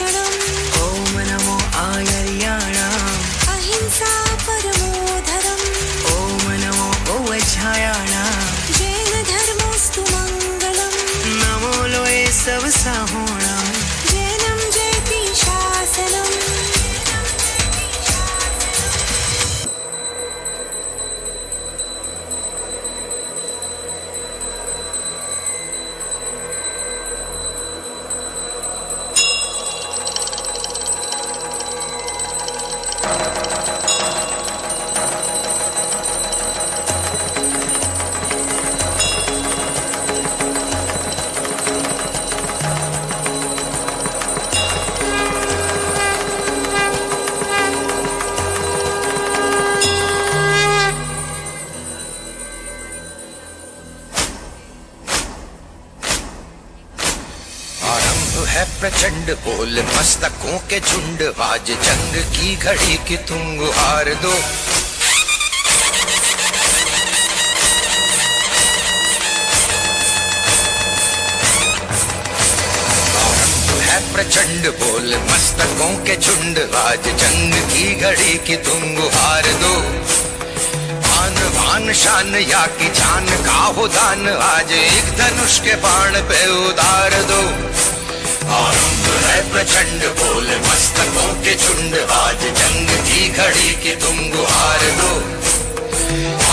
भक्षणम् ओम नमो आयर्याणाम् अहिंसा परमो धर्म ओम नमो ओवझायाणाम् जैन धर्मोस्तु मंगलम् नमो लोये सब साहोणाम् जैनम जयति शासनम् है प्रचंड बोल मस्तकों के झुंड आज जंग की घड़ी की तुम गुहार दो। है प्रचंड बोल मस्तकों के झुंड आज जंग की घड़ी की तुम गुहार दो। आन बान शान या की जान का हो दान आज एक धनुष के बाण पे उतार दो। आरंभ है प्रचंड बोल मस्तकों के झुंड आज जंग की घड़ी की तुम गुहार दो।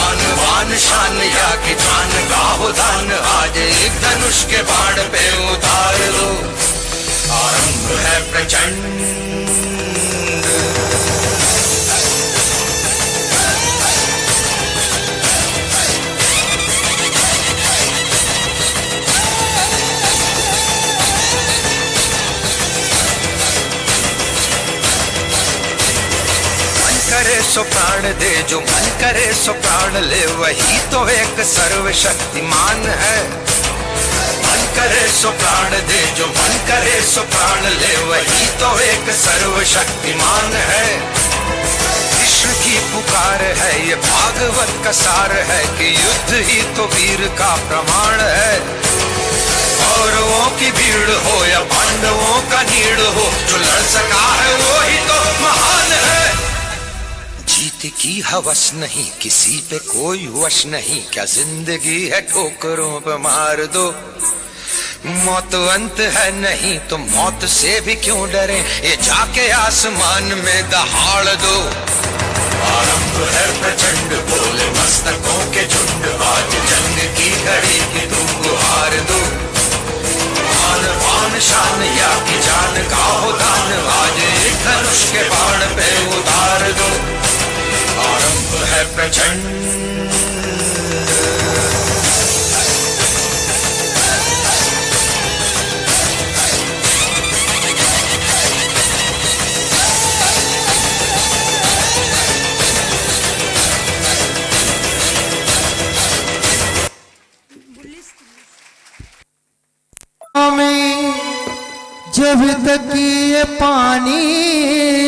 आन बान शान या की जान का हो दान आज एक धनुष के बाण पे उतार दो। आरंभ है प्रचंड करे सो प्राण दे जो मन करे सो प्राण ले वही तो एक सर्वशक्तिमान है। मन करे सो प्राण दे जो मन करे सो प्राण ले वही तो एक सर्वशक्तिमान है। कृष्ण की पुकार है ये भागवत का सार है कि युद्ध ही तो वीर का प्रमाण है। कौरवों की भीड़ हो या पांडवों का नीड़ हो जो लड़ सका है वो ही तो महान है। जीत की हवस नहीं किसी पे कोई वश नहीं क्या जिंदगी है ठोकरों पे मार दो। मौत अंत है नहीं तो मौत से भी क्यों डरे ये जाके आसमान में दहाड़ दो। आरंभ है प्रचंड बोल मस्तकों के झुंड आज जंग की घड़ी की तुम गुहार दो। आन बान शान या की जान का हो दान आज एक धनुष के बाण पे उतार दो। आरंभ है प्रचंड में जब तक ये पानी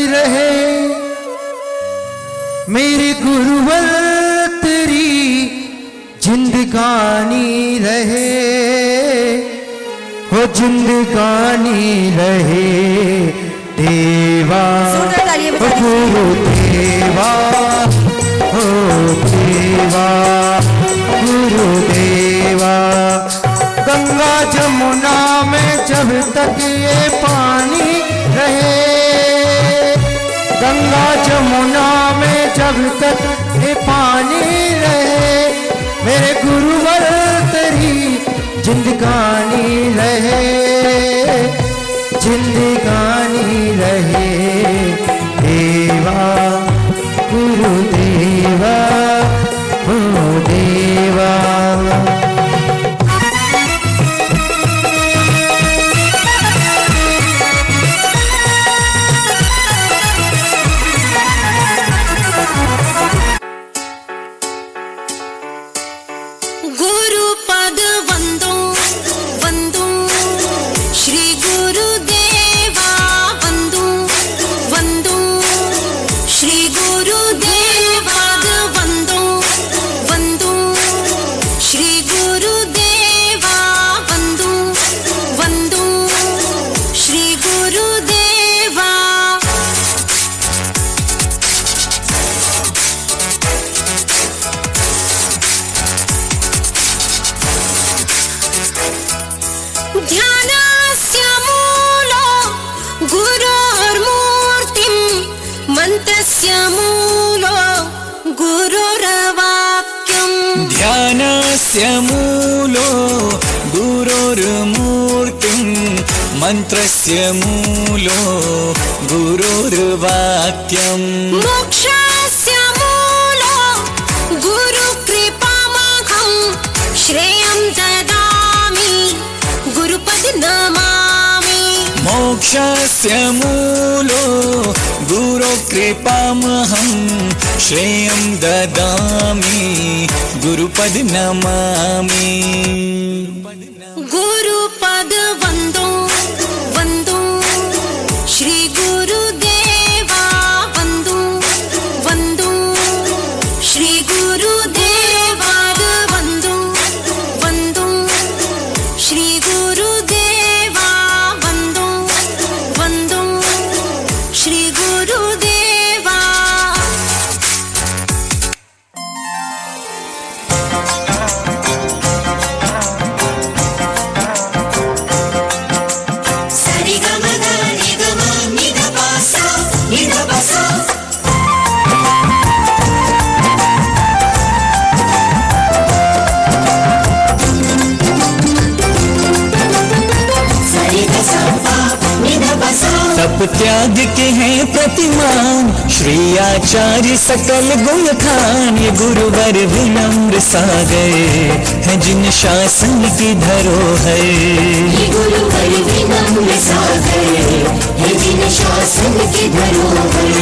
रहे मेरे गुरुवर तेरी जिंदगानी रहे हो जिंदगानी रहे देवा हो गुरु देवा हो देवा गुरु देवा। गंगा जमुना में जब तक ये पानी रहे गंगा जमुना में जब तक ये पानी रहे मेरे गुरुवर तेरी जिंदगानी रहे जिंदगानी रहे देवा गुरु देवा हो देवा। वंदो श्री गुरुदेवा ध्यानस्य मूलो गुरोर्मूर्तिं मन्त्रस्य मूलो गुरुर्वाक्यम् ध्यानस्य मूलो गुरोर्मूर्तिं मन्त्रस्य मूलो गुरुर्वाक्यम् मोक्षस्य मूलो गुरुकृपामहं श्रेयं ददामि गुरुपद नमामि मोक्षस्य मूलो गुरुकृपामहं श्रेयं ददामि गुरुपद नमामि गुरुपद वन्दो वन्दो श्री गुरुदेवा वन्दो वन्दो श्री गुरुदेवा वन्दो वन्दो श्री गुरुदेवा वन्दो वन्दो श्री गुरुदेवा तप त्याग के हैं प्रतिमान श्री आचार्य सकल गुण खान। ये गुरुवर विनम्र सागर है जिन शासन की धरोहर। ये गुरुवर विनम्र सागर है जिन शासन की धरोहर।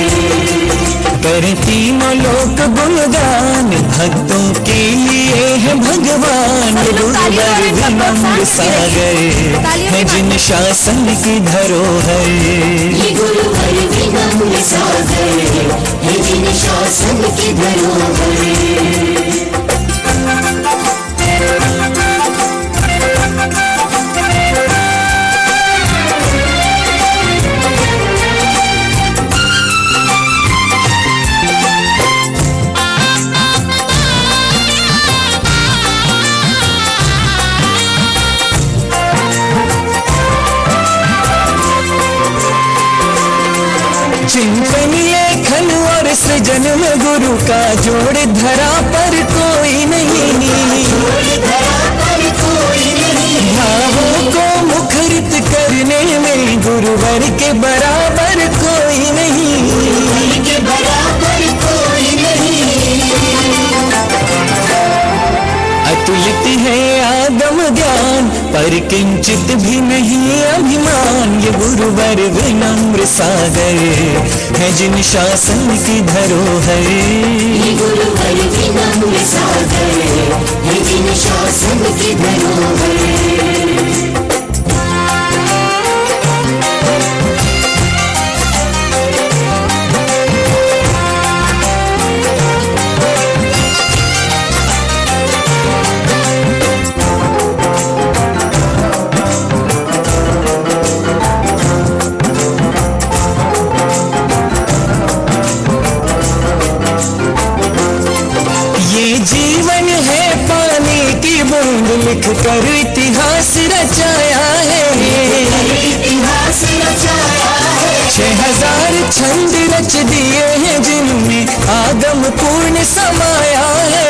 करती लोक गुणगान भक्तों के लिए है भगवान। ये गुरुवर विनम्र सागर है जिन शासन की धरोहर। ये गुरुवर विनम्र सागर है जिन शासन की धरोहर। चिंतन लेखन और सृजन में गुरु का जोड़ धरा पर कोई नहीं। भावों को मुखरित करने में गुरुवर के बराबर कोई नहीं। अतुलित है आगम ज्ञान पर किंचित भी नहीं अभिमान। ये गुरुवर विनम्र सागर है जिन शासन की धरोहर। ये गुरुवर विनम्र सागर है जिन शासन की धरोहर। जीवन है पानी की बूंद लिख कर इतिहास रचाया है। 6000 छंद रच दिए हैं जिनमें आगम पूर्ण समाया है।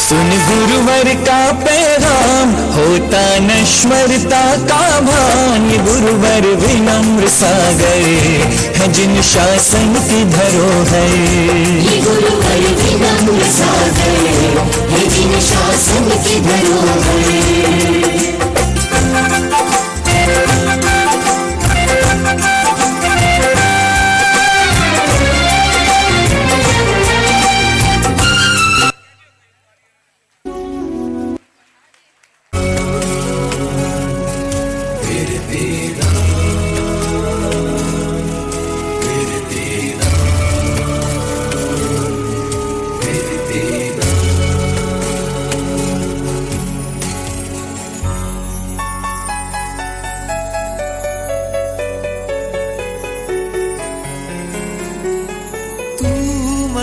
सुन गुरुवर का पैगाम होता नश्वरता का भान। ये गुरुवर विनम्र सागर है जिन शासन की धरोहर। ये गुरुवर विनम्र सागर है जिन शासन की धरोहर।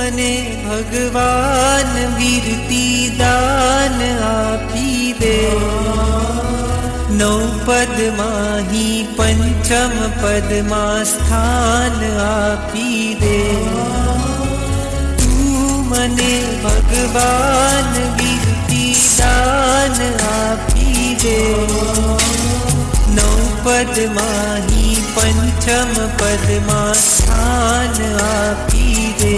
मने भगवान वीरती दान आपी दे। नौ पद माही पंचम पद मा स्थान आपी दे। तू मने भगवान वीरती दान आपी दे। नौ पद माही पंचम पद मा स्थान आपी दे।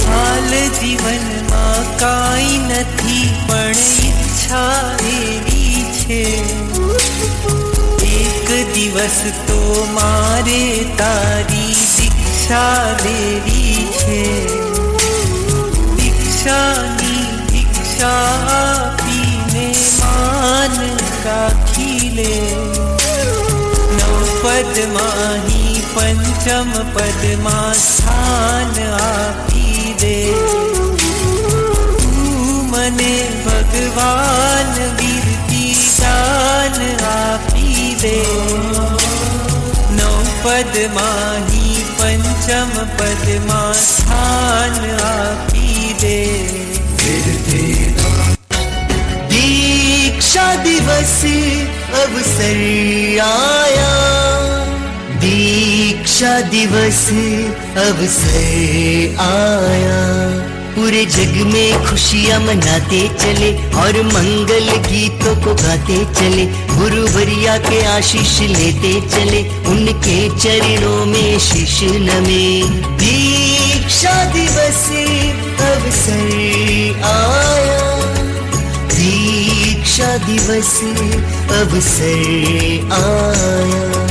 हाल जीवन मा काई नथी पण इच्छा एवी छे। एक दिवस तो मारे तारी दीक्षा देवी छे। दीक्षानी दीक्षा आपीने मान राखी ले। नौ पद माही पंचम पद मा स्थान आपी दे। तू मने भगवान वीरती दान आपी दे। नौ पद माही पंचम पद मा स्थान आपी दे। दीक्षा दिवस अवसर आया। दीक्षा दिवस अवसर आया। पूरे जग में खुशियाँ मनाते चले और मंगल गीतों को गाते चले। गुरुवरिया के आशीष लेते चले, उनके चरणों में शीश नमे। दीक्षा दिवस अवसर आया। दीक्षा दिवस अवसर आया।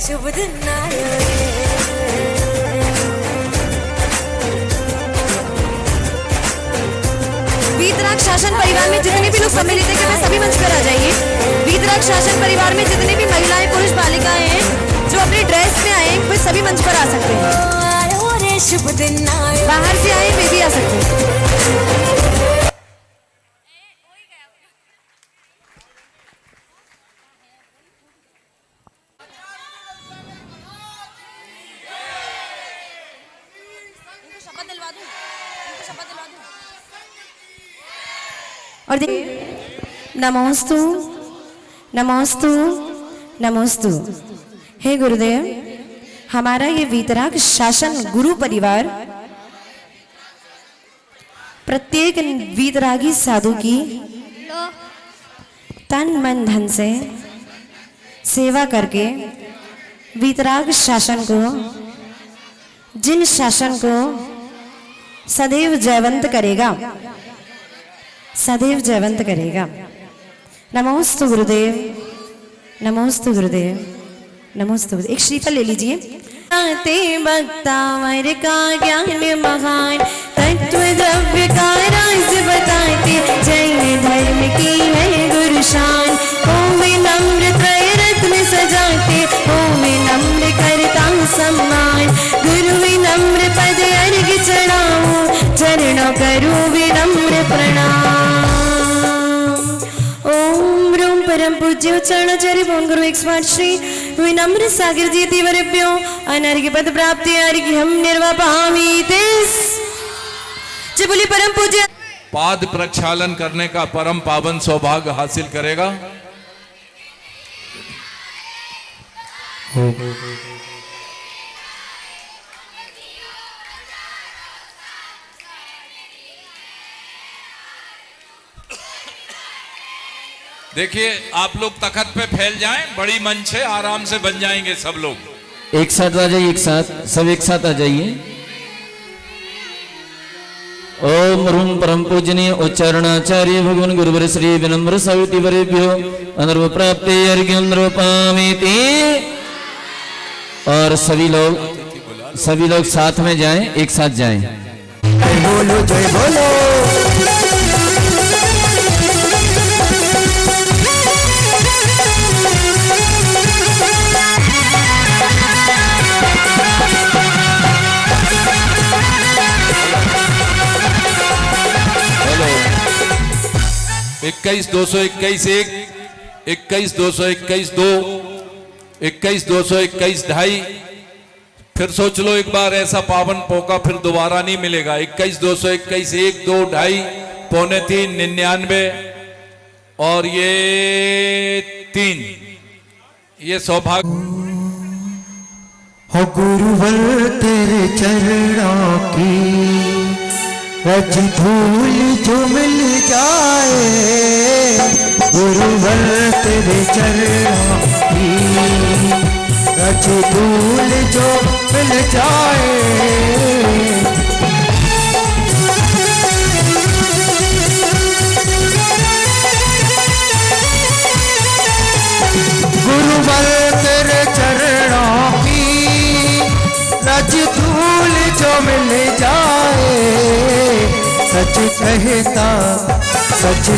शुभ दिन आयो रे। वीतराग शासन परिवार में जितने भी लोग सम्मिलित हैं कृपया सभी मंच पर आ जाइए। वीतराग शासन परिवार में जितने भी महिलाएं पुरुष बालिकाएं हैं जो अपने ड्रेस में आए वे सभी मंच पर आ सकते हैं। शुभ दिन आयो। बाहर से आए वे भी आ सकते हैं। और नमोस्तु नमोस्तु नमोस्तु। हे गुरुदेव, हमारा ये वीतराग शासन गुरु परिवार प्रत्येक वीतरागी साधु की तन मन धन से सेवा करके वीतराग शासन को, जिन शासन को सदैव जयवंत करेगा, सदैव जयवंत करेगा। नमोस्तु गुरुदेव, नमोस्तु गुरुदेव, नमोस्तु। एक श्रीफल ले लीजिए। ते भक्तावर का ज्ञान महान, तत्व द्रव्य का राज बताते, जैन धर्म की है गुरु शान। ओम नम्र त्रय रत्न सजाते, ओम नम्र करता सम्मान, गुरु विनम्र पद अर्घ चढ़ाऊं, पूज्य उच्चारणाचार्य पवन गुरु एक्सपर्ट श्री विनम्र सागर जी तीव्रभ्यो अनार्घ्य पद प्राप्ति अर्घ्यम निर्वापयामि तेस। जय बोलिए परम पूज्य। पाद प्रक्षालन करने का परम पावन सौभाग्य हासिल करेगा। देखिए आप लोग तखत पे फैल जाएं, बड़ी मंच है, आराम से बन जाएंगे सब लोग। एक साथ आ जाइए, एक साथ सब एक साथ आ जाइए। ओम रूम परम पूजनीय उच्चारणाचार्य भगवान गुरुवर श्री विनम्र सविति वरेभ्यो अनर्व प्राप्ति अर्घ्यं नृपामीति। और सभी लोग साथ में जाएं, एक साथ जाएं। जय बोलो जय बोलो। इक्कीस 221 1, 21 221 2, 21 221 2.5। फिर सोच लो एक बार, ऐसा पावन मौका फिर दोबारा नहीं मिलेगा। 21 221 1, 2, 2.5, पौने 3, 99 और ये 3। ये सौभाग्य हो गुरुवर तेरे चरणों की रज धूल जो मिल जाए, गुरुवर तेरे चरणों की रज धूल जो मिल जाए। गुरुवर तेरे चरणों की रज धूल जो मिल जाए, सच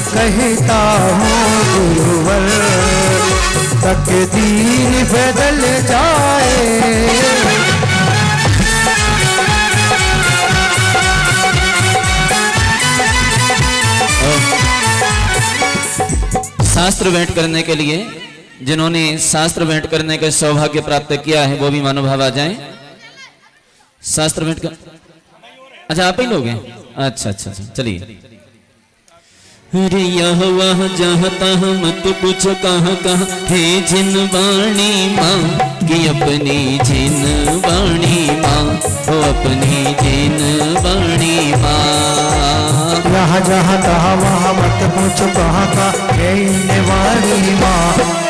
कहता हूँ गुरुवर तकदीर बदल जाए। शास्त्र भेंट करने के लिए जिन्होंने शास्त्र भेंट करने का सौभाग्य प्राप्त किया है वो भी महानुभाव आ जाएं। शास्त्र भेंट कर, अच्छा आप ही लोग हैं, अच्छा अच्छा अच्छा चलिए। अरे यह वह जहता मत पूछ कहाँ कहाँ है जिन वाणी माँ की अपनी जिन वाणी माँ, हो अपनी जिन वाणी माँ। यहाँ जहाँ तहाँ वहाँ मत पूछो कहाँ का है वाणी माँ,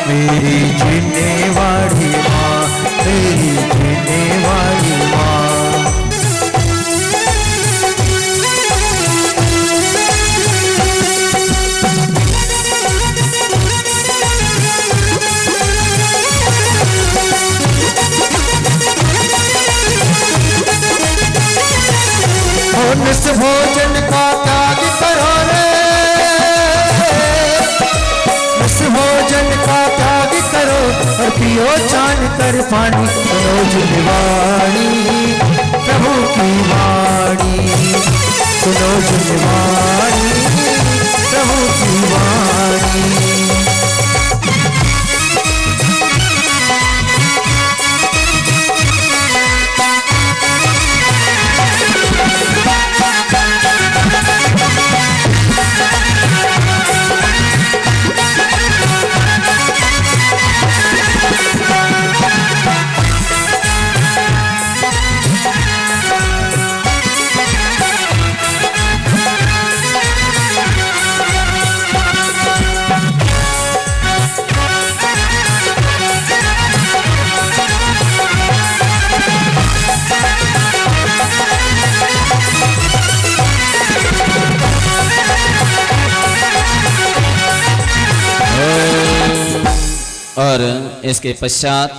मेरी जीने वाली माँ, मेरी जीने वाली माँ। निस भोजन का त्याग करो रे, निस भोजन का त्याग करो और पियो छान कर पानी। सुनो जिनवाणी प्रभु की वाणी, सुनो जिनवाणी प्रभु की वाणी। और इसके पश्चात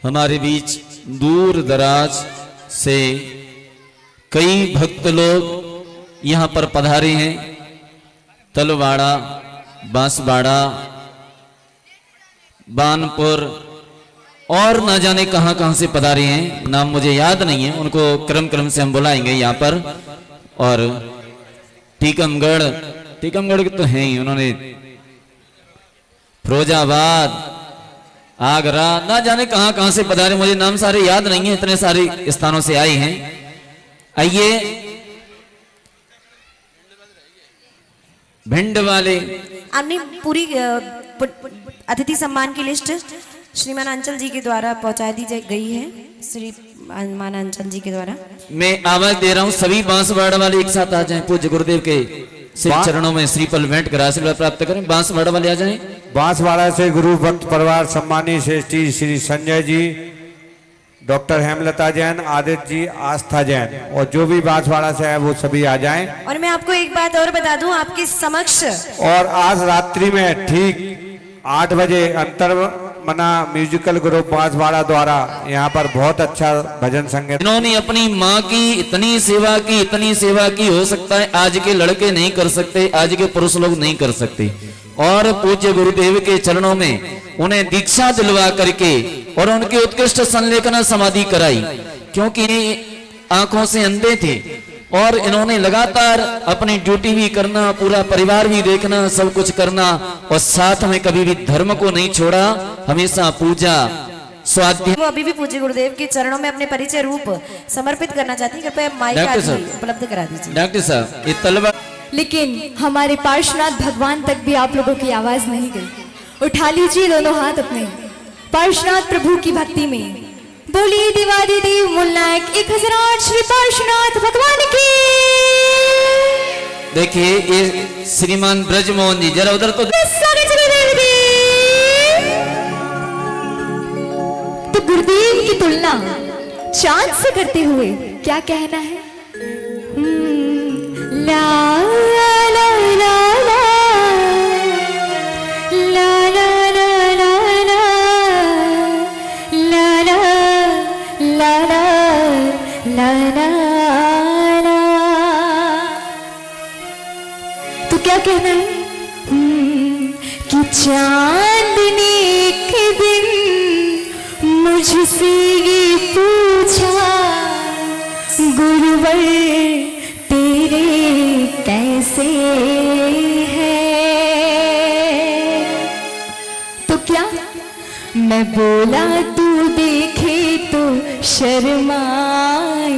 हमारे बीच दूर दराज से कई भक्त लोग यहाँ पर पधारे हैं। तलवाड़ा, बांसवाड़ा, बानपुर और ना जाने कहां कहां से पधारे हैं, नाम मुझे याद नहीं है, उनको क्रम क्रम से हम बुलाएंगे यहाँ पर। और टीकमगढ़ के तो हैं ही, उन्होंने फिरोजाबाद, आगरा, ना जाने कहां कहां से पधारे, मुझे नाम सारे याद नहीं है, इतने सारे स्थानों से आए हैं। आइए भिंड वाले। आपने पूरी अतिथि सम्मान की लिस्ट श्रीमान अंचल जी के द्वारा पहुंचा दी गई है, श्रीमान अंचल जी के द्वारा। मैं आवाज दे रहा हूं, सभी बांसवाड़ा वाले एक साथ आ जाएं, पूज्य गुरुदेव के श्री चरणों में श्रीफल भेंट कर आशीर्वाद प्राप्त करें। बांसवाड़ा वाले आ जाएं। बांसवाड़ा से गुरु भक्त परिवार सम्मानित श्रेष्ठी श्री संजय जी, डॉक्टर हेमलता जैन, आदित्य जी, आस्था जैन, और जो भी बांसवाड़ा से है वो सभी आ जाएं। और मैं आपको एक बात और बता दूं आपके समक्ष, और आज रात्रि में ठीक 8 बजे अंतर मना म्यूजिकल ग्रुप बांसवाड़ा द्वारा यहाँ पर बहुत अच्छा भजन संगीत। इन्होंने अपनी माँ की इतनी सेवा की, हो सकता है आज के लड़के नहीं कर सकते, आज के पुरुष लोग नहीं कर सकते। और पूज्य गुरुदेव के चरणों में उन्हें दीक्षा दिलवा करके और उनकी उत्कृष्ट संलेखना समाधि कराई, क्योंकि आंखों से अंधे थे और इन्होंने लगातार अपनी ड्यूटी भी करना, पूरा परिवार भी देखना, सब कुछ करना, और साथ में कभी भी धर्म को नहीं छोड़ा, हमेशा पूजा स्वाध्याय। वो अभी भी पूज्य गुरुदेव के चरणों में अपने परिचय रूप समर्पित करना चाहती हैं, कृपया माइक उपलब्ध करा दीजिए। डॉक्टर साहब, ये तलवार। लेकिन हमारे पार्श्वनाथ भगवान तक भी आप लोगों की आवाज नहीं गई। उठा लीजिए दोनों हाथ अपने पार्श्वनाथ प्रभु की भक्ति में। बोलिए दिवादी देव मूलनायक 1008 श्री पार्श्वनाथ भगवान की। देखिए ये श्रीमान ब्रजमोहन जी, जरा उधर तो गुरुदेव की तुलना चांद से करते हुए क्या कहना है? ला ला ला ला ला ला ला ला ला ला ला। तो क्या कहना है? कि चांदनी के दिन मुझसे ये पूछा, गुरुवर तेरे कैसे है? तो क्या मैं बोला तू देखे तो शर्माई,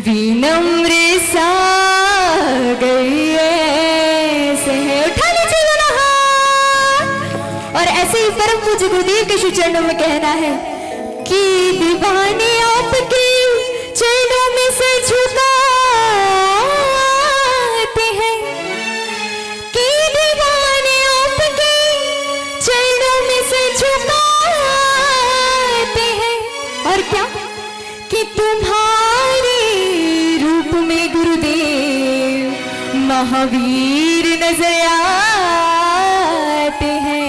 विनम्र सा गई ऐसे है। उठा लीजिए दोनों हाथ और ऐसे ही परम पूज्य गुरुदेव के श्री चरणों में कहना है कि दीवाने आपके चरणों में से झुकाते हैं, कि दीवाने आपके चरणों में से झुकाते हैं। और क्या कि तुम्हारे रूप में गुरुदेव महावीर नजर आते हैं।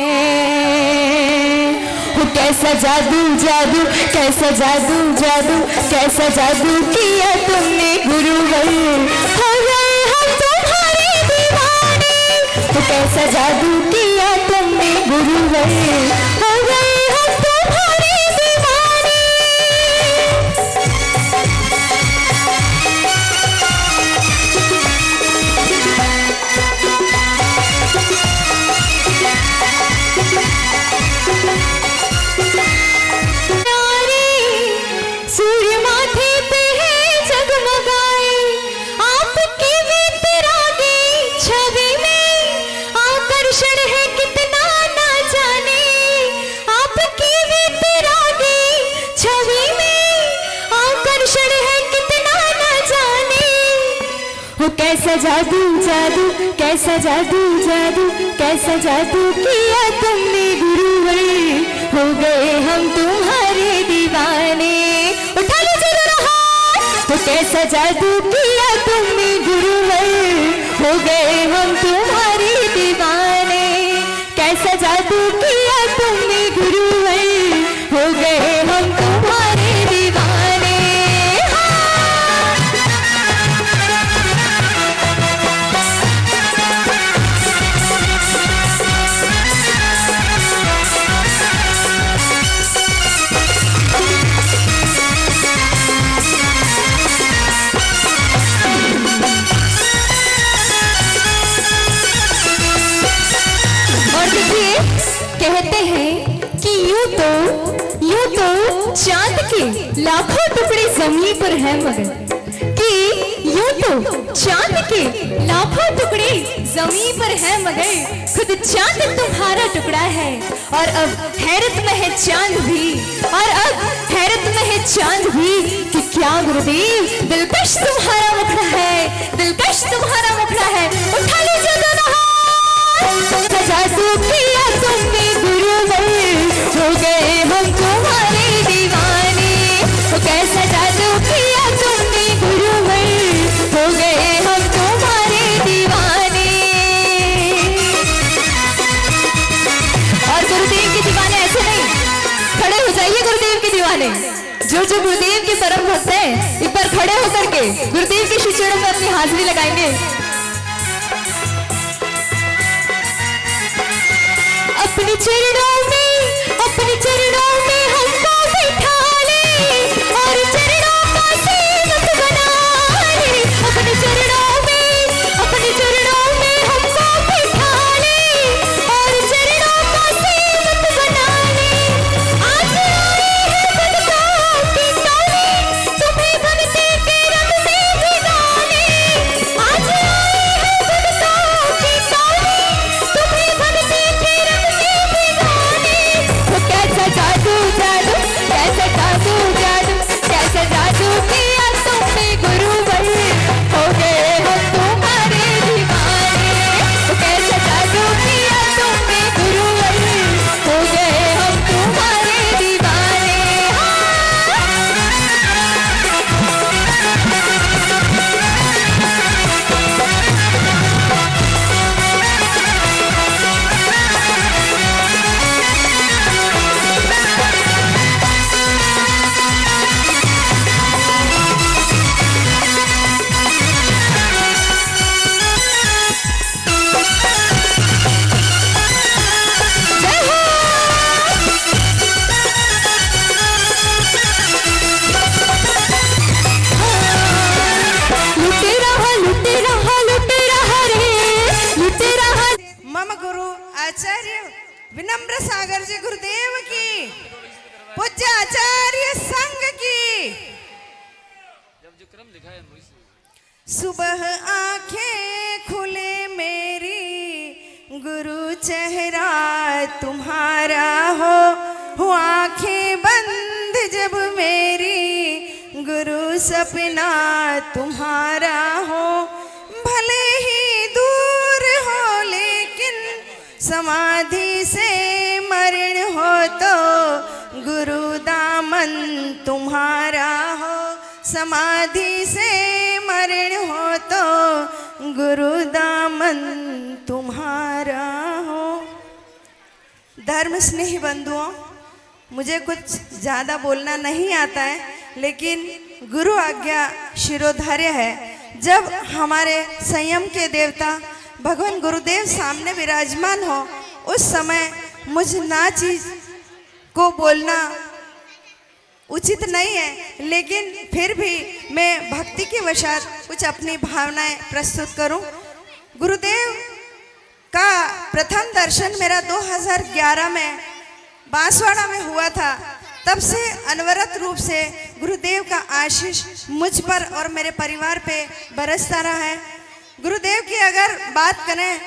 वो कैसा जादू जादू, कैसा जादू जादू, कैसा जादू किया तुमने गुरुवर, हो गए हम तुम्हारे दीवाने। वो कैसा जादू किया तुमने गुरुवर, हो गए हम तुम्हारे दीवाने। सूर्य माथे पे है जगमगाए, आपकी वितरागी छवि में आकर्षण है कितना ना जाने। आपकी वितरागी छवि में आकर्षण है कितना ना जाने। वो कैसा जादू जादू, कैसा जादू जादू, कैसा जादू किया तुमने गुरुवर, हो गए हम तुम्हारे दीवाने। उठा लीजिए दोनों हाथ। तो कैसा जादू किया तुमने गुरुवर, हो गए हम तुम्हारे दीवाने। कैसा जादू किया तुमने गुरुवर, हो गए हम तुम्हारे दीवाने। और देखिए चांद के लाखों टुकड़े जमीन पर है मगर कि यूं तो चांद के लाखों टुकड़े जमीन पर है मगर खुद चांद तुम्हारा टुकड़ा है। और अब हैरत में है चांद भी, और अब हैरत में है चांद भी कि क्या गुरुदेव दिलकश तुम्हारा मुखड़ा है, दिलकश तुम्हारा मुखड़ा है। उठा लीजिए दोनों हाथ, जादू किया तुमने गुरुवर, हो गए हम तुम्हारे दीवाने। कैसा जादू किया तुमने गुरुवर, हो गए हम तुम्हारे दीवाने। और गुरुदेव के दीवाने ऐसे नहीं, खड़े हो जाइए गुरुदेव के दीवाने। जो जो गुरुदेव के परम भक्त हैं एक बार खड़े होकर के गुरुदेव के श्री चरणों में अपनी हाजिरी लगाएंगे। अपने चरणों में हमको बिठा ले और चरणों का सेवक बना ले। अपने चरणों में हमको बिठा ले और चरणों का सेवक बना ले। आज आए हैं भक्तों की टोली, तुम्हें भक्ति के रंग में भिगाने। आज आए हैं भक्तों की टोली, तुम्हें भक्ति के रंग में भिगाने। तो कैसा जादू जादू, कैसा जादू जादू, कैसा जादू किया तुमने गुरुवर, हो गए हम तुम्हारे दीवाने। तो कैसा जादू किया तुमने गुरुवर, हो गए हम तुम्हारे दीवाने। मम गुरु आचार्य विनम्र सागर जी गुरुदेव की, पूज्य आचार्य संघ की। सुबह आंखें खुले मेरी, गुरु चेहरा तुम्हारा हो आंखें बंद जब मेरी, गुरु सपना तुम्हारा हो। भले ही दूर हो लेकिन समाधि से मरण हो तो, गुरु दामन तुम्हारा हो। समाधि से मरण हो तो, गुरु दामन तुम्हारा हो। धर्म स्नेही बंधुओं, मुझे कुछ ज़्यादा बोलना नहीं आता है, लेकिन गुरु आज्ञा शिरोधार्य है। जब हमारे संयम के देवता भगवान गुरुदेव सामने विराजमान हो, उस समय मुझ ना चीज को बोलना उचित नहीं है, लेकिन फिर भी मैं भक्ति के वशात कुछ अपनी भावनाएं प्रस्तुत करूं। गुरुदेव का प्रथम दर्शन मेरा 2011 में बांसवाड़ा में हुआ था। तब से अनवरत रूप से गुरुदेव का आशीष मुझ पर और मेरे परिवार पे बरसता रहा है। गुरुदेव की अगर बात करें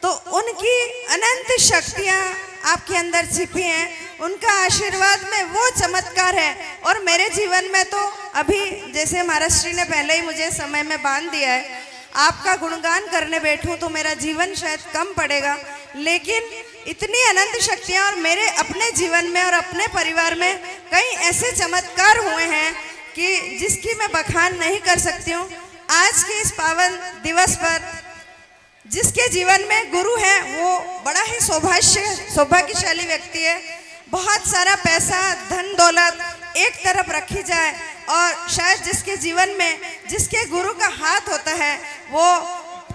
तो उनकी अनंत शक्तियाँ आपके अंदर छिपी हैं। उनका आशीर्वाद में वो चमत्कार है। और मेरे जीवन में तो अभी जैसे महाराज श्री ने पहले ही मुझे समय में बांध दिया है, आपका गुणगान करने बैठूं तो मेरा जीवन शायद कम पड़ेगा, लेकिन इतनी अनंत शक्तियाँ और मेरे अपने जीवन में और अपने परिवार में कई ऐसे चमत्कार हुए हैं कि जिसकी मैं बखान नहीं कर सकती हूँ। आज के इस पावन दिवस पर जिसके जीवन में गुरु है वो बड़ा ही सौभाग्यशाली व्यक्ति है। बहुत सारा पैसा धन दौलत एक तरफ रखी जाए और शायद जिसके जीवन में जिसके गुरु का हाथ होता है वो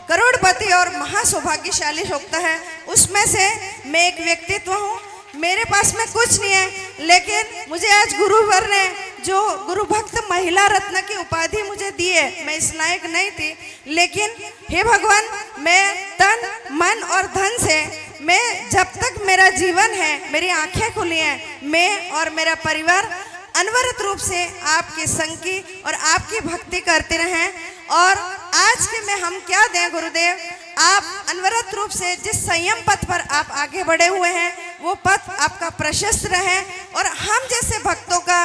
करोड़पति और महासौभाग्यशाली होता है। उसमें से मैं एक व्यक्तित्व हूँ। मेरे पास में कुछ नहीं है, लेकिन मुझे आज गुरुवर ने जो गुरु भक्त महिला रत्न की उपाधि मुझे दी है, मैं इस लायक नहीं थी, लेकिन हे भगवान, मैं तन मन और धन से, मैं जब तक मेरा जीवन है, मेरी आंखें खुली हैं, मैं और मेरा परिवार अनवरत रूप से आपके संग की और आपकी भक्ति करते रहें। और आज के में हम क्या दें गुरुदेव, आप अनवरत रूप से जिस संयम पथ पर आप आगे बढ़े हुए हैं वो पथ आपका प्रशस्त रहे और हम जैसे भक्तों का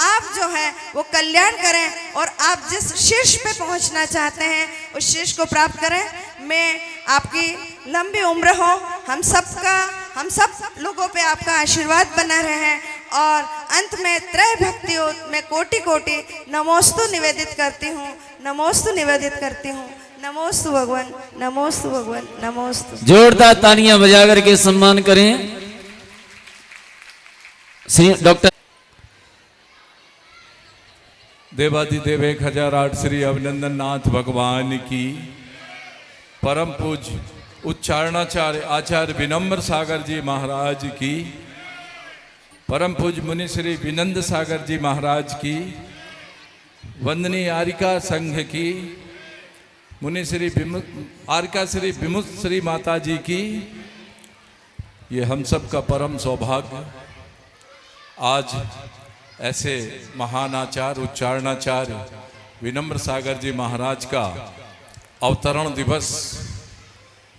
आप जो है वो कल्याण करें और आप जिस शीर्ष पे पहुंचना चाहते हैं उस शीर्ष को प्राप्त करें। मैं आपकी लंबी उम्र हो, हम सब लोगों पे आपका आशीर्वाद बना रहे और अंत में त्रय भक्तियों में कोटि कोटि नमोस्तु निवेदित करती हूँ, नमोस्तु निवेदित करती हूँ। नमोस्तु भगवान, नमोस्तु भगवान, नमोस्तु। जोरदार तालियां बजा करके सम्मान करें श्री डॉक्टर देवादिदेव 1008 श्री अभिनंदन नाथ भगवान की। परम पूज्य उच्चारणाचार्य आचार्य विनम्र सागर जी महाराज की। परम पूज्य मुनि श्री विनंद सागर जी महाराज की। वंदनीय आरिका संघ की मुनि श्री आरिका श्री विमुक्त श्री माता जी की। ये हम सब का परम सौभाग्य आज ऐसे महान आचार्य उच्चारणाचार्य विनम्र सागर जी महाराज का अवतरण दिवस,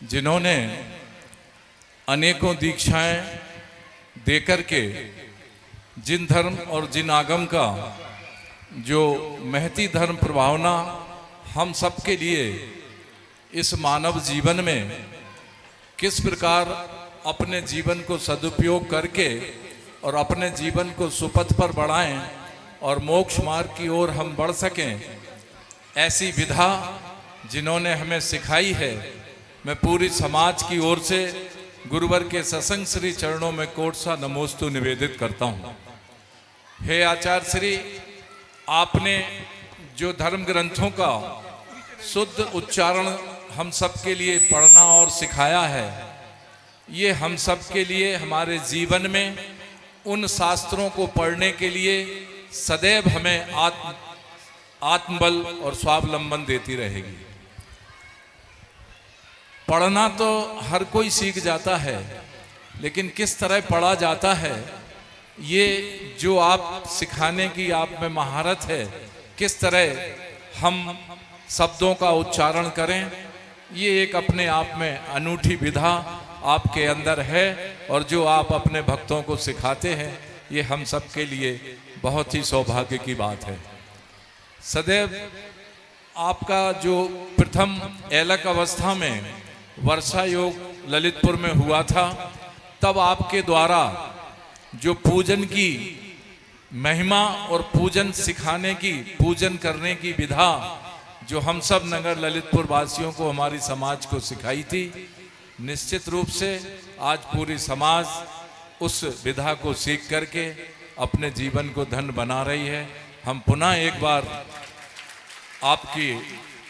जिन्होंने अनेकों दीक्षाएं देकर के जिन धर्म और जिन आगम का जो महती धर्म प्रभावना हम सब के लिए इस मानव जीवन में किस प्रकार अपने जीवन को सदुपयोग करके और अपने जीवन को सुपथ पर बढ़ाएं और मोक्ष मार्ग की ओर हम बढ़ सकें, ऐसी विधा जिन्होंने हमें सिखाई है, मैं पूरी समाज की ओर से गुरुवर के सत्संग श्री चरणों में कोट सा नमोस्तु निवेदित करता हूँ। हे आचार्य श्री, आपने जो धर्म ग्रंथों का शुद्ध उच्चारण हम सब के लिए पढ़ना और सिखाया है, ये हम सब के लिए हमारे जीवन में उन शास्त्रों को पढ़ने के लिए सदैव हमें आत्मबल और स्वावलंबन देती रहेगी। पढ़ना तो हर कोई सीख जाता है, लेकिन किस तरह पढ़ा जाता है, ये जो आप सिखाने की आप में महारत है, किस तरह हम शब्दों का उच्चारण करें, ये एक अपने आप में अनूठी विधा आपके अंदर है और जो आप अपने भक्तों को सिखाते हैं, ये हम सब के लिए बहुत ही सौभाग्य की बात है। सदैव आपका जो प्रथम ऐलक अवस्था में वर्षा योग ललितपुर में हुआ था, तब आपके द्वारा जो पूजन की महिमा और पूजन सिखाने की, पूजन करने की विधा जो हम सब नगर ललितपुर वासियों को, हमारी समाज को सिखाई थी, निश्चित रूप से आज पूरी समाज उस विधा को सीख करके अपने जीवन को धन बना रही है। हम पुनः एक बार आपकी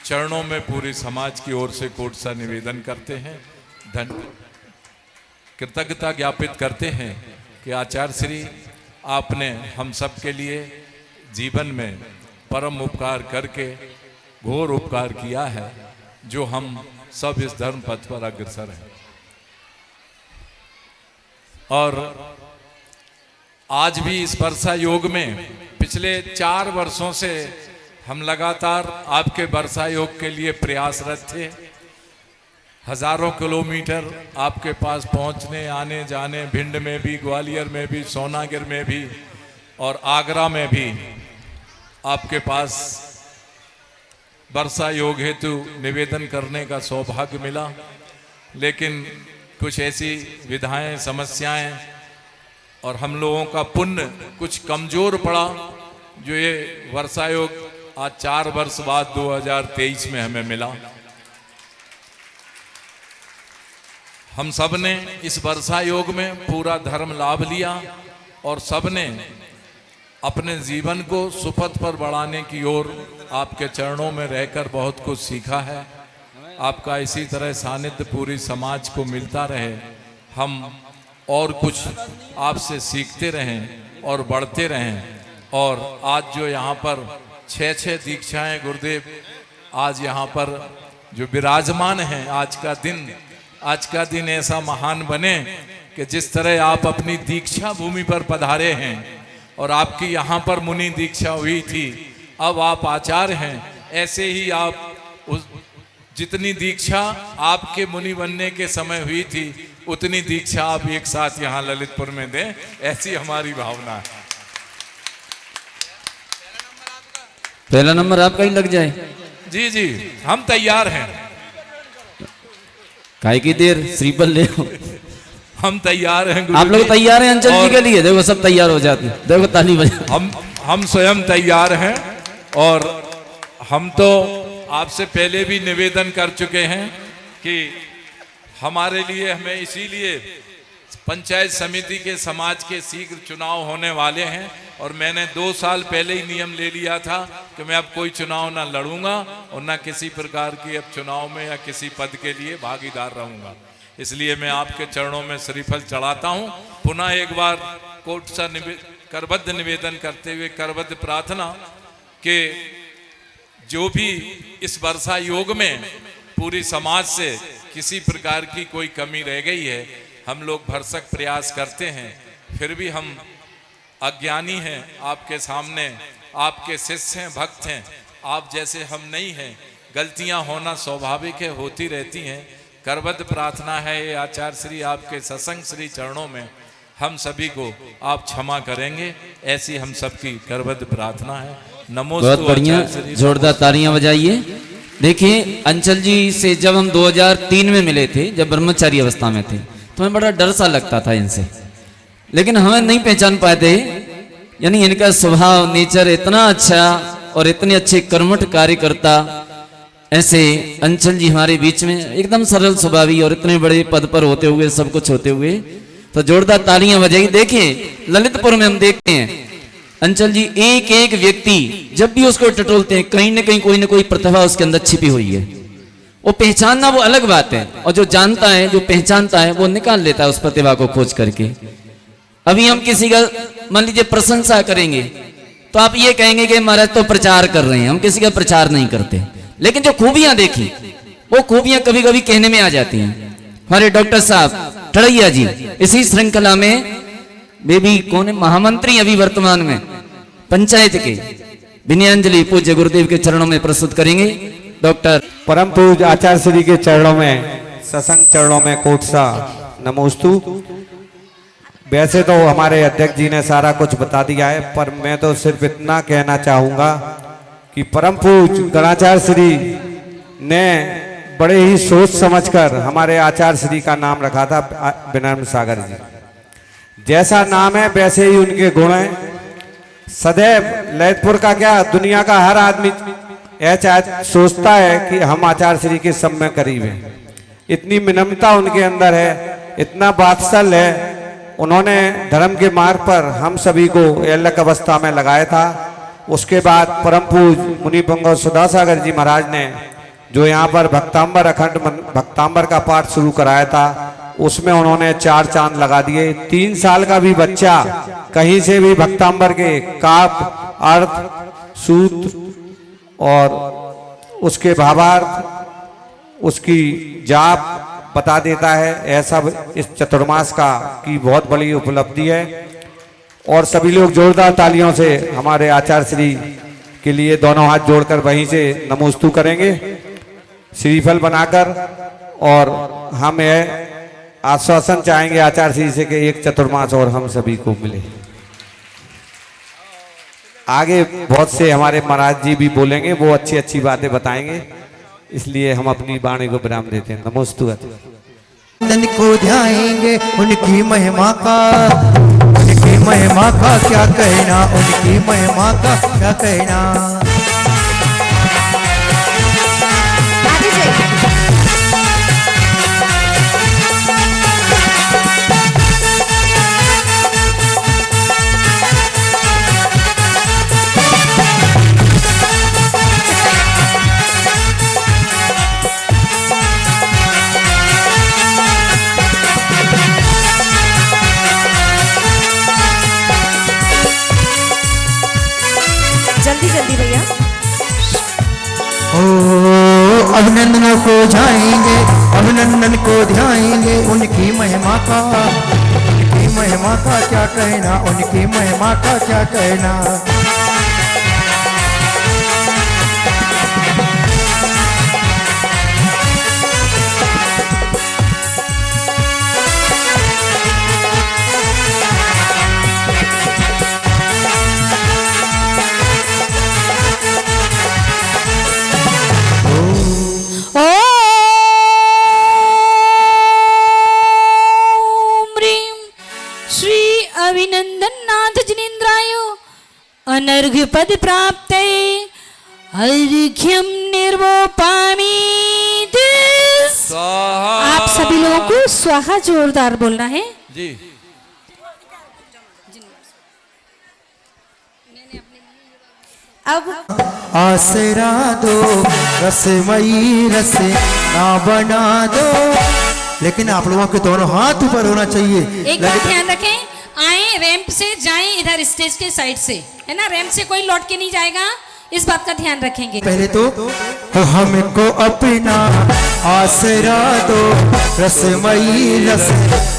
चरणों में पूरी समाज की ओर से कोट सा निवेदन करते हैं, कृतज्ञता ज्ञापित करते हैं कि आचार्य श्री, आपने हम सब के लिए जीवन में परम उपकार करके घोर उपकार किया है, जो हम सब इस धर्म पथ पर अग्रसर हैं। और आज भी इस वर्षा योग में पिछले 4 वर्षों से हम लगातार आपके वर्षा योग के लिए प्रयासरत थे। हजारों किलोमीटर आपके पास पहुंचने आने जाने, भिंड में भी, ग्वालियर में भी, सोनागिर में भी और आगरा में भी आपके पास वर्षा योग हेतु निवेदन करने का सौभाग्य मिला। लेकिन कुछ ऐसी विधाएं, समस्याएं और हम लोगों का पुण्य कुछ कमजोर पड़ा, जो ये वर्षा योग आज 4 वर्ष बाद 2023 में हमें मिला। हम सब ने इस वर्षा योग में पूरा धर्म लाभ लिया और सब ने अपने जीवन को सुपथ पर बढ़ाने की ओर आपके चरणों में रहकर बहुत कुछ सीखा है। आपका इसी तरह सानिध्य पूरी समाज को मिलता रहे, हम और कुछ आपसे सीखते रहें और बढ़ते रहें। और आज जो यहाँ पर 6 दीक्षाएं गुरुदेव आज यहाँ पर जो विराजमान हैं, आज का दिन ऐसा महान बने कि जिस तरह आप अपनी दीक्षा भूमि पर पधारे हैं, और आपकी यहाँ पर मुनि दीक्षा हुई थी, अब आप आचार्य हैं। ऐसे ही आप उस जितनी दीक्षा आपके मुनि बनने के समय हुई थी उतनी दीक्षा आप एक साथ यहाँ ललितपुर में दें, ऐसी हमारी भावना है। पहला नंबर आपका ही लग जाए। जी जी, हम तैयार हैं। काहे की देर, श्रीफल ले आओ। हम तैयार हैं। आप लोग तैयार हैं अंचल जी के लिए? देखो सब तैयार हो जाते हैं, देखो ताली बजा। हम स्वयं तैयार हैं और हम तो आपसे पहले भी निवेदन कर चुके हैं कि हमारे लिए, हमें इसीलिए पंचायत समिति के समाज के शीघ्र चुनाव होने वाले हैं और मैंने 2 साल पहले ही नियम ले लिया था कि मैं अब कोई चुनाव ना लड़ूंगा और ना किसी प्रकार की अब चुनाव में या किसी पद के लिए भागीदार रहूंगा। इसलिए मैं आपके चरणों में श्रीफल चढ़ाता हूं। पुनः एक बार कोट सा करबद्ध निवेदन करते हुए करबद्ध प्रार्थना कि जो भी इस वर्षा योग में पूरी समाज से किसी प्रकार की कोई कमी रह गई है, हम लोग भरसक प्रयास करते हैं, फिर भी हम अज्ञानी हैं आपके सामने, आपके शिष्य हैं, भक्त हैं, आप जैसे हम नहीं हैं। गलतियां होना स्वाभाविक है, होती रहती हैं। करबद्ध प्रार्थना है ये आचार्य श्री आपके सत्संग श्री चरणों में हम सभी को आप क्षमा करेंगे, ऐसी हम सबकी करबद्ध प्रार्थना है। बहुत बढ़िया, जोरदार तालियां बजाइए। देखिए अंचल जी से जब हम 2003 में मिले थे, जब ब्रह्मचारी अवस्था में थे, तो हमें बड़ा डर सा लगता था इनसे, लेकिन हमें नहीं पहचान पाते। यानी इनका स्वभाव नेचर इतना अच्छा और इतने अच्छे कर्मठ कार्यकर्ता, ऐसे अंचल जी हमारे बीच में एकदम सरल स्वभावी और इतने बड़े पद पर होते हुए, सब कुछ होते हुए, तो जोरदार तालियां बजाइए। देखिए ललितपुर में हम देखते हैं अंचल जी एक एक व्यक्ति जब भी उसको टटोलते हैं, कहीं ना कहीं कोई ना कोई प्रतिभा उसके अंदर छिपी हुई है। वो पहचानना वो अलग बात है, और जो जानता है, जो पहचानता है, वो निकाल लेता है उस प्रतिभा को खोज करके। अभी हम किसी का मान लीजिए प्रशंसा करेंगे तो आप ये कहेंगे कि महाराज तो प्रचार कर रहे हैं, हम किसी का प्रचार नहीं करते। लेकिन जो खूबियां देखी, वो खूबियां कभी कभी कहने में आ जाती हैं। हमारे डॉक्टर साहब ठड़ैया जी इसी श्रृंखला में बेबी कौन है, महामंत्री अभी वर्तमान में पंचायत के, विनयांजलि पूज्य गुरुदेव के चरणों में प्रस्तुत करेंगे। डॉक्टर परम पूज्य आचार्य श्री के चरणों में, सत्संग चरणों में कोटसा नमोस्तु। वैसे तो हमारे अध्यक्ष जी ने सारा कुछ बता दिया है, पर मैं तो सिर्फ इतना कहना चाहूंगा कि परम पूज्य गणाचार्य श्री ने बड़े ही सोच समझकर हमारे आचार्य श्री का नाम रखा था विनम्र सागर जी। जैसा नाम है वैसे ही उनके गुण हैं। सदैव ललितपुर का क्या, दुनिया का हर आदमी सोचता है कि हम आचार्य श्री के सब में करीब हैं। इतनी विनम्रता उनके अंदर है, इतना वात्सल्य है। उन्होंने धर्म के मार्ग पर हम सभी को अलग अवस्था में लगाया था। उसके बाद परम पूज्य मुनि पंगव सुधासागर जी महाराज ने जो यहाँ पर भक्तांबर अखंड भक्तांबर का पाठ शुरू कराया था, उसमें उन्होंने 4 चांद लगा दिए। 3 साल का भी बच्चा कहीं से भी भक्तांबर के काव्य, अर्थ, सूत्र और उसके भावार्थ, उसकी जाप बता देता है। ऐसा इस चतुर्मास का की बहुत बड़ी उपलब्धि है। और सभी लोग जोरदार तालियों से हमारे आचार्य श्री के लिए दोनों हाथ जोड़कर वहीं से नमोस्तु करेंगे श्रीफल बनाकर। और हम यह आश्वासन चाहेंगे आचार्य श्री से कि एक चतुर्मास और हम सभी को मिले। आगे बहुत से हमारे महाराज जी भी बोलेंगे, वो अच्छी अच्छी बातें बताएंगे, इसलिए हम अपनी वाणी को विराम देते हैं। नमोस्तु। धन को ध्याएंगे उनकी महिमा का, उनकी महिमा का क्या कहना, उनकी महिमा का क्या कहना। जल्दी जल्दी भैया। अभिनंदनों को जाएंगे, अभिनंदन को ध्याएंगे उनकी महिमा का, उनकी महिमा का क्या कहना, उनकी महिमा का क्या कहना। अभिनंदन नाथ जिनेन्द्राय अनर्घ्य पद प्राप्त अर्घ्यम निर्वोपामि। आप सभी लोगों को स्वाहा जोरदार बोलना है जी। अब आसरा दो रसमयी रस ना बना दो। लेकिन आप लोगों के दोनों हाथ ऊपर होना चाहिए। एक बात ध्यान रखें, आए रैंप से जाएं इधर स्टेज के साइड से, है ना। रैंप से कोई लौट के नहीं जाएगा, इस बात का ध्यान रखेंगे। पहले तो हमको अपना आसरा दो रसमयी रस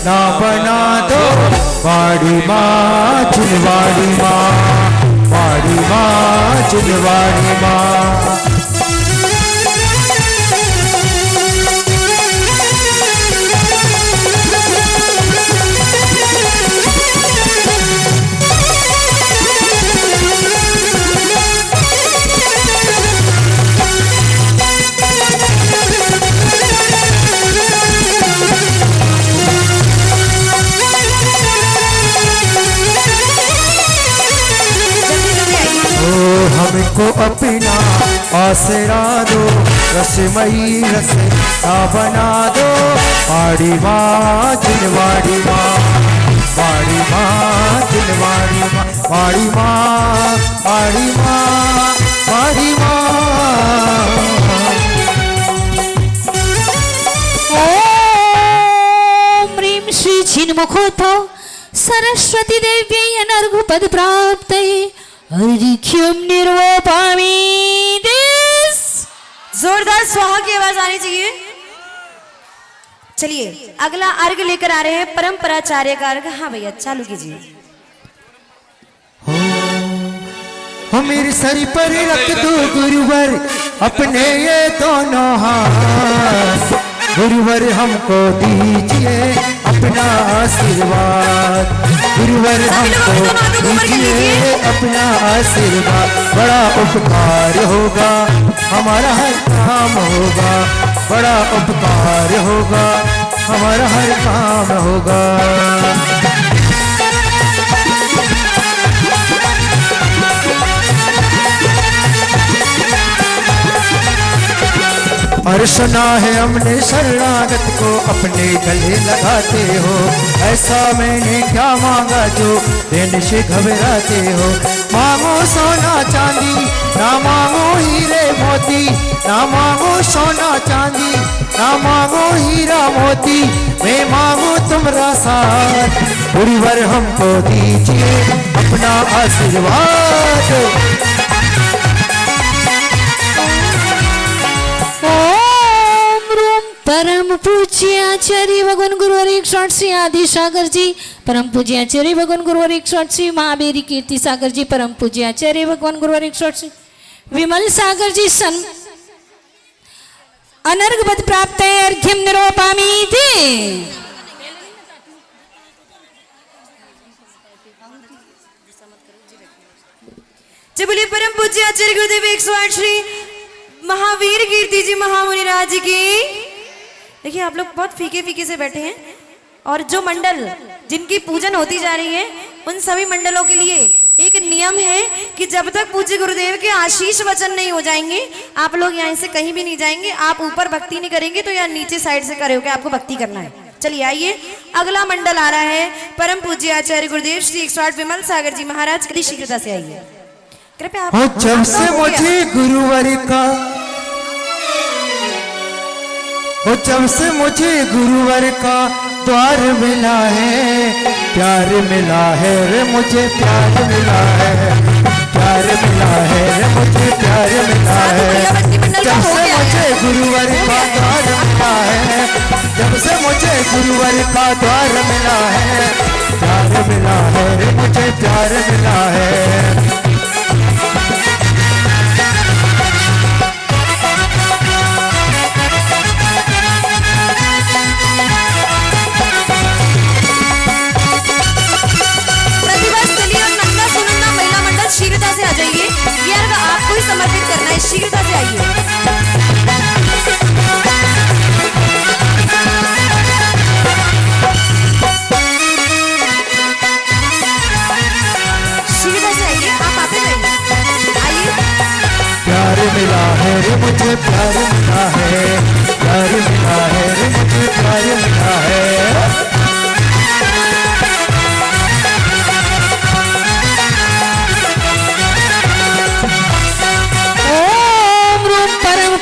ना बना दो। वाड़ी माँ चिलवाड़ी माँ, वाड़ी माँ चिलवाड़ी माँ। हमको अपना आसरा दो रसमयी रस ना बना दो। वाड़ी माँ चिलवाड़ी माँ, वाड़ी माँ चिलवाड़ी माँ, वाड़ी माँ, वाड़ी माँ, वाड़ी माँ। ओम ह्रीं श्री छिन्मुखोतो सरस्वती देव्यै अनर्घ्य पद प्राप्त अर्घ्यम निर्वोपामि। जोरदार स्वाहा की आवाज आनी चाहिए। चलिए अगला अर्घ लेकर आ रहे हैं परंपराचार्य का अर्घ। हाँ भैया चालू कीजिए। हो मेरे सर पर रख दो गुरुवर अपने ये दोनों हाथ। गुरुवर हमको दीजिए अपना आशीर्वाद। गुरुवर हमको दीजिए अपना आशीर्वाद। बड़ा उपकार होगा हमारा हर काम होगा, बड़ा उपकार होगा हमारा हर काम होगा। और सुना है हमने शरणागत को अपने गले लगाते हो। ऐसा मैंने क्या मांगा जो देने से घबराते हो। मांगो सोना चांदी ना मांगो हीरे मोती, ना मांगो सोना चांदी ना मांगो हीरा मोती। मैं मांगू तुम्हारा साथ, गुरुवर हमको दीजिए अपना आशीर्वाद। परम पूज्य आचार्य भगवान गुरुवर 108 आदि सागर जी, परम पूज्य आचार्य भगवान गुरुवर 108 महावीर कीर्ति सागर जी, परम पूज्य आचार्य भगवान गुरुवर 108 विमल सागर जी सन अनर्घ पद प्राप्त है अर्घ्यम निरोपामि। जय बोलिए परम पूज्य आचार्य गुरुदेव 108 श्री महावीर कीर्ति जी महामुनि राज की। देखिए आप लोग बहुत फीके फीके से बैठे हैं और जो मंडल जिनकी पूजन होती जा रही है उन सभी मंडलों के लिए एक नियम है कि जब तक पूज्य गुरुदेव के आशीष वचन नहीं हो जाएंगे आप लोग यहाँ से कहीं भी नहीं जाएंगे। आप ऊपर भक्ति नहीं करेंगे तो यहाँ नीचे साइड से करोगे, आपको भक्ति करना है। चलिए आइए अगला मंडल आ रहा है परम पूज्य आचार्य गुरुदेव श्री 108 विमल सागर जी महाराज की शीघ्रता से आइए कृपया। जब से मुझे गुरुवर का जब से मुझे गुरुवर का द्वार मिला है, प्यार मिला है रे मुझे प्यार मिला है, प्यार मिला है रे मुझे प्यार मिला है। जब से मुझे गुरुवर का द्वार मिला है, जब से मुझे गुरुवर का द्वार मिला है, प्यार मिला है रे मुझे प्यार मिला है। शीघ्रता से आ जाइए, ये अर्घ आपको ही समर्पित करना है, शीघ्रता से आइए। शीघ्रता से आइए, आप आते जाइए, आइए। प्यार मिला है रे मुझे प्यार मिला है, प्यार मिला है रे मुझे प्यार मिला है।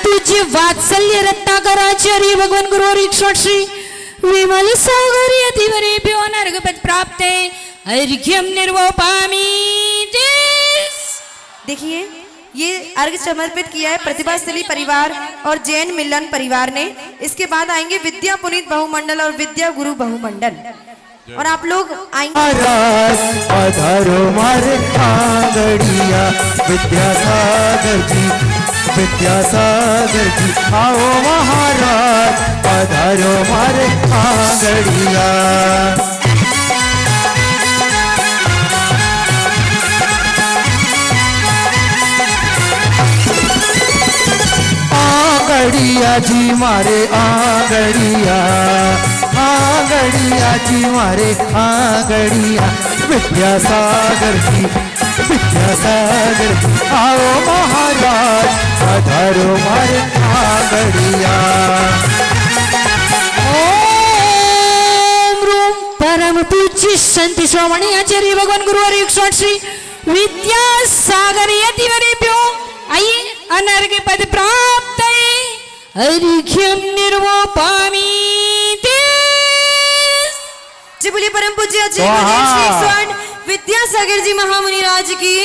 पूज्य वात्सल्य रत्नाकर आचार्य भगवान गुरु ईश्वर श्री विमल सागर यतिवरेभ्यो नर्घपद प्राप्ते अर्घ्यं निर्वपामि। देखिए ये अर्घ समर्पित किया है प्रतिभास्थली परिवार और जैन मिलन परिवार ने। इसके बाद आएंगे विद्या पुनीत बहुमंडल और विद्या गुरु बहुमंडल, और आप लोग आएंगे। पधारो मारे आंगड़िया विद्यासागर जी, विद्यासागर जी आओ महाराज, पधारो मारे आंगड़िया। आंगड़िया जी मारे आंगड़िया, आंगड़िया जी मारे आंगड़िया, विद्यासागर जी, विद्यासागर जी आओ महाराज, पधारो मारे आंगड़िया। ओम रूम परम पूज्य संत श्रवणी आचार्य भगवान गुरु ईश्वर श्री विद्यासागर यतिवरेभ्यो आइए अनर्घ्य पद प्राप्त अर्घ्यं निर्वपामि। जी बोलिए परम पूज्य आचार्य विद्यासागर जी महामुनि राज की।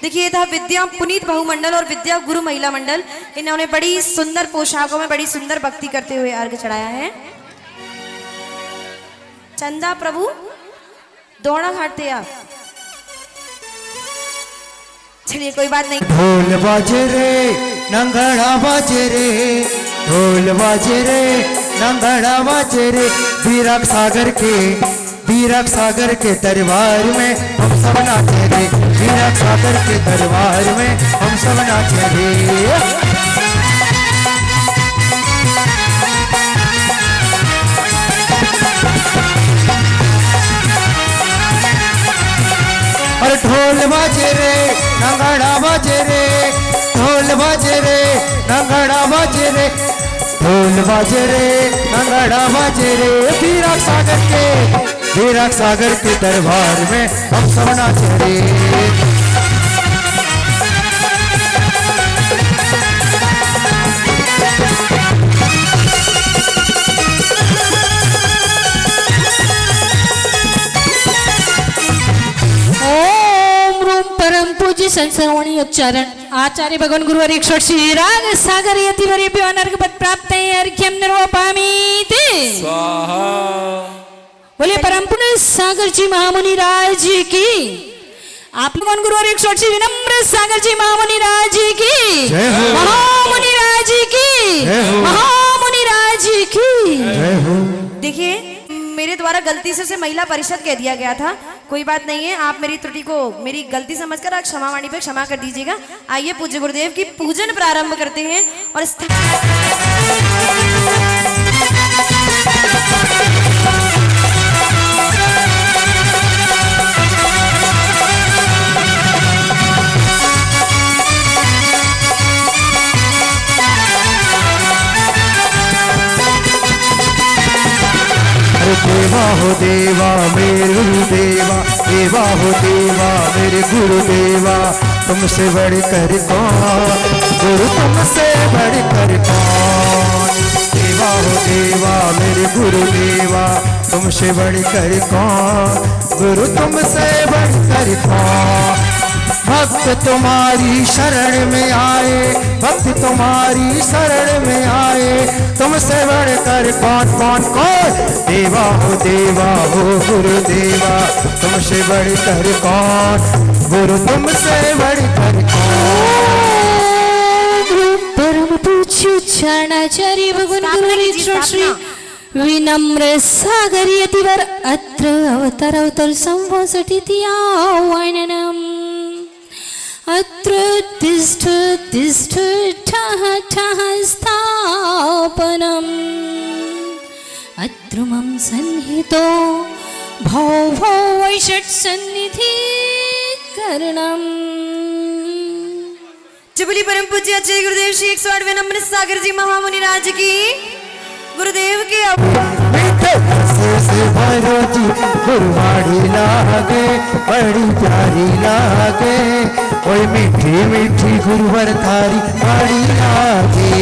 देखिए था विद्या पुनीत बहुमंडल और विद्या गुरु महिला मंडल, इन्होंने बड़ी सुंदर पोशाकों में बड़ी सुंदर भक्ति करते हुए अर्घ चढ़ाया है। चंदा प्रभु दौड़ा घाट थे आप, चलिए कोई बात नहीं। ढोल बाजे रे नंगड़ा बाजे रे, ढोल बाजे रे नंगड़ा बाजे रे, विराट सागर के, विराट सागर के दरबार में हम सब नाचे रे, विराट सागर के दरबार में हम सब नाचे रे। और ढोल बाजे रे नंगड़ा बाजे रे, ढोल बाजे रे नंगड़ा बाजे रे, ढोल बाजे रे नंगड़ा बाजे रे, विराट सागर के, विराट सागर के दरबार में हम सब नाचे रे। परम पूज्य संसर्वणी उच्चारण आचार्य भगवान गुरु ईश्वर श्री राग सागर यतिवरेभ्यो अनर्घ्यपद प्राप्त अर्घ्यं निर्वपामि। स्वाहा। बोलिए परम पुण्य सागर जी महामुनि राज की। आप भगवान गुरु ईश्वर श्री विनम्र सागर जी महामुनि राज की, महामुनि राज की, महामुनि राज की। देखिए मेरे द्वारा गलती से उसे महिला परिषद कह दिया गया था, कोई बात नहीं है, आप मेरी त्रुटि को मेरी गलती समझकर आप क्षमा वाणी पे क्षमा कर दीजिएगा। आइए पूज्य गुरुदेव की पूजन प्रारंभ करते हैं और देवा हो देवा मेरे गुरुदेवा, देवा हो देवा मेरे गुरुदेवा, तुमसे बढ़कर कौन, गुरु तुमसे बढ़कर कौन। देवा हो देवा मेरे गुरुदेवा, तुमसे बढ़कर कौन, गुरु तुमसे बढ़कर कौन। भक्त तुम्हारी शरण में आए, भक्त तुम्हारी शरण में आए, तुमसे बढ़कर कौन कौन कौन, देवा हो गुरुदेवा, तुमसे बढ़कर कौन गुरु, तुमसे बढ़कर कौन। परम पूज्य चरणाचार्य भगवान गुरु श्री विनम्र सागर यतिवर अत्र अवतर संवसटिति आह्वाननम् अत्र तिष्ठ तिष्ठ ठः ठः स्थापनम् अत्र मम सन्निहितो भौ भौ वैषट् सन्निधि करणम्। चबली परम पूज्य आचार्य गुरुदेव श्री 108वें नम्र सागर जी महामुनि राज की गुरुदेव के से भरो जी गुरुवाड़ी लागे, बड़ी प्यारी लागे, ओए मीठी मीठी गुरुवर थारी बड़ी लागे।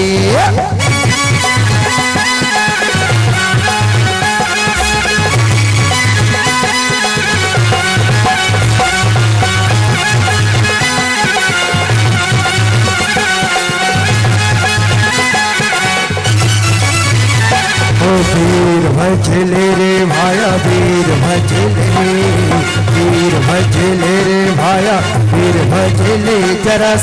वीर भजले रे भाया, वीर भजले, वीर भजले रे भाया, वीर भजले, जरा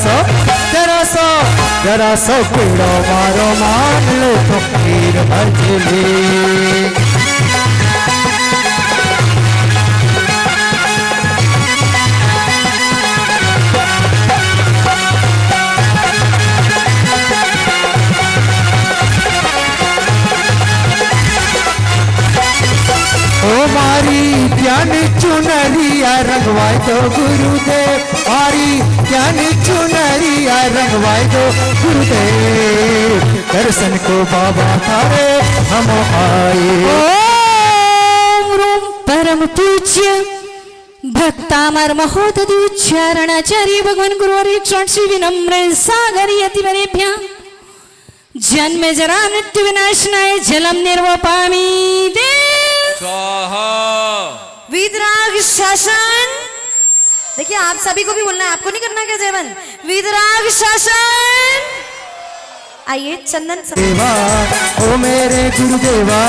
सो पीड़ो मारो मान लो तो वीर भजले। ओ मारी ज्ञान चुनरिया रंगवाई दो गुरुदेव, मारी ज्ञान चुनरिया रंगवाई दो गुरुदेव, दर्शन को बाबा थारे हम आए। ओम रूम परम पूज्य भक्तामर महोदधि उच्चारणाचार्य भगवान गुरुवर श्री विनम्र सागर यतिवरेभ्यः जन्म जरा मृत्यु विनाशनाय जलम निर्वपामि दे वीतराग शासन। देखिए आप सभी को भी बोलना है, आपको नहीं करना क्या जयवन। वीतराग शासन। आइए चंदन देवा, ओ मेरे गुरुदेवा,